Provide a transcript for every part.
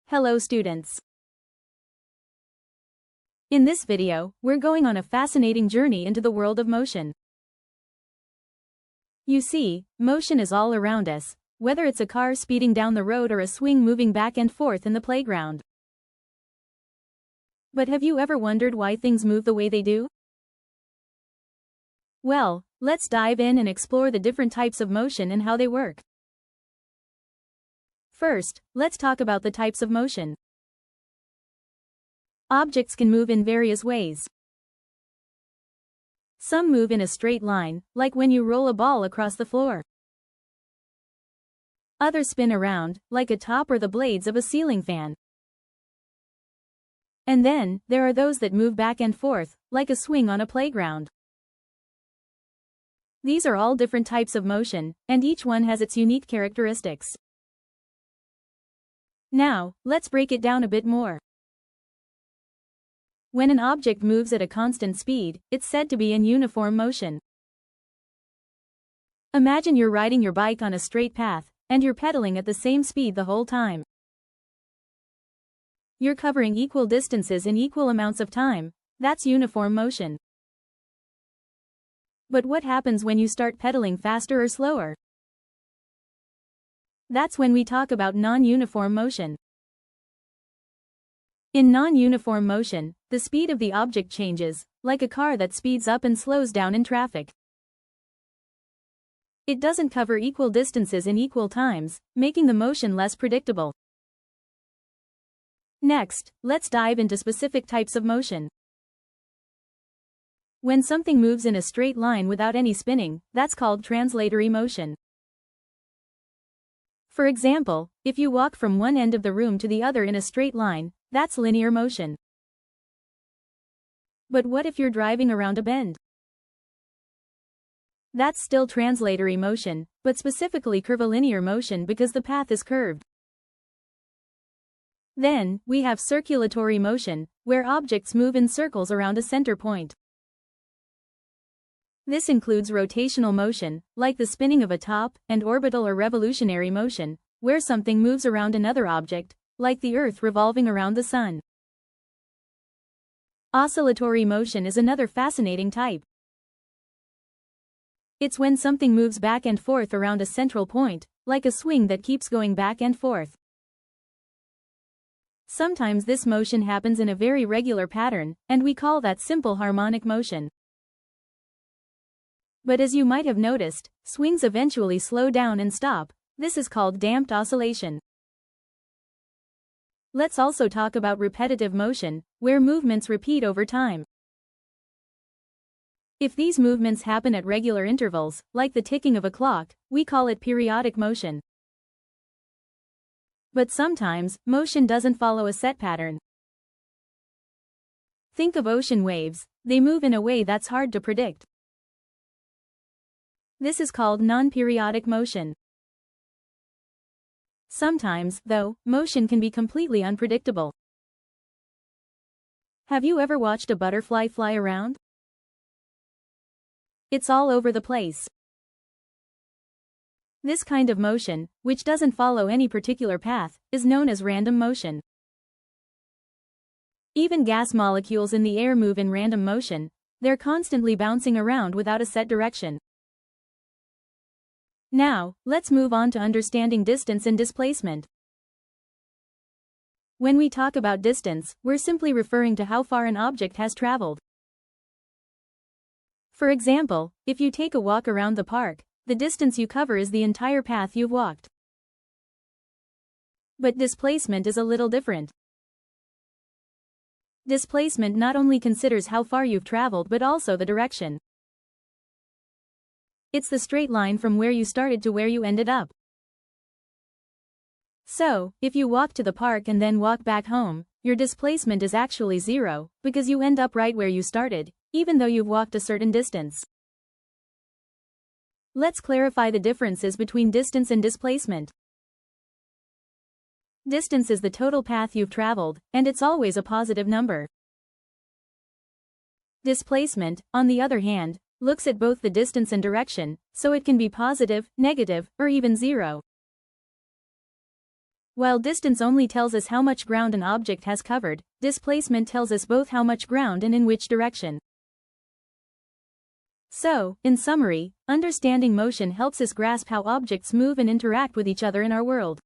Hello students. In this video, we're going on a fascinating journey into the world of motion. You see, motion is all around us, whether it's a car speeding down the road or a swing moving back and forth in the playground. But have you ever wondered why things move the way they do? Well, let's dive in and explore the different types of motion and how they work. First, let's talk about the types of motion. Objects can move in various ways. Some move in a straight line, like when you roll a ball across the floor. Others spin around, like a top or the blades of a ceiling fan. And then, there are those that move back and forth, like a swing on a playground. These are all different types of motion, and each one has its unique characteristics. Now, let's break it down a bit more. When an object moves at a constant speed, it's said to be in uniform motion. Imagine you're riding your bike on a straight path, and you're pedaling at the same speed the whole time. You're covering equal distances in equal amounts of time. That's uniform motion. But what happens when you start pedaling faster or slower? That's when we talk about non-uniform motion. In non-uniform motion, the speed of the object changes, like a car that speeds up and slows down in traffic. It doesn't cover equal distances in equal times, making the motion less predictable. Next, let's dive into specific types of motion. When something moves in a straight line without any spinning, that's called translatory motion. For example, if you walk from one end of the room to the other in a straight line, that's linear motion. But what if you're driving around a bend? That's still translatory motion, but specifically curvilinear motion because the path is curved. Then, we have circulatory motion, where objects move in circles around a center point. This includes rotational motion, like the spinning of a top, and orbital or revolutionary motion, where something moves around another object, like the Earth revolving around the Sun. Oscillatory motion is another fascinating type. It's when something moves back and forth around a central point, like a swing that keeps going back and forth. Sometimes this motion happens in a very regular pattern, and we call that simple harmonic motion. But as you might have noticed, swings eventually slow down and stop. This is called damped oscillation. Let's also talk about repetitive motion, where movements repeat over time. If these movements happen at regular intervals, like the ticking of a clock, we call it periodic motion. But sometimes, motion doesn't follow a set pattern. Think of ocean waves. They move in a way that's hard to predict. This is called non-periodic motion. Sometimes, though, motion can be completely unpredictable. Have you ever watched a butterfly fly around? It's all over the place. This kind of motion, which doesn't follow any particular path, is known as random motion. Even gas molecules in the air move in random motion. They're constantly bouncing around without a set direction. Now, let's move on to understanding distance and displacement. When we talk about distance, we're simply referring to how far an object has traveled. For example, if you take a walk around the park, the distance you cover is the entire path you've walked. But displacement is a little different. Displacement not only considers how far you've traveled but also the direction. It's the straight line from where you started to where you ended up. So, if you walk to the park and then walk back home, your displacement is actually zero, because you end up right where you started, even though you've walked a certain distance. Let's clarify the differences between distance and displacement. Distance is the total path you've traveled, and it's always a positive number. Displacement, on the other hand, looks at both the distance and direction, so it can be positive, negative, or even zero. While distance only tells us how much ground an object has covered, displacement tells us both how much ground and in which direction. So, in summary, understanding motion helps us grasp how objects move and interact with each other in our world.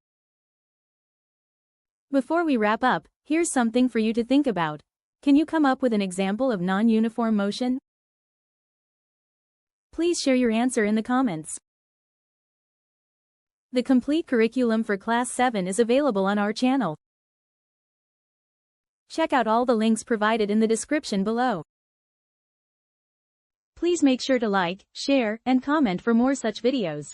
Before we wrap up, here's something for you to think about. Can you come up with an example of non-uniform motion? Please share your answer in the comments. The complete curriculum for Class 7 is available on our channel. Check out all the links provided in the description below. Please make sure to like, share, and comment for more such videos.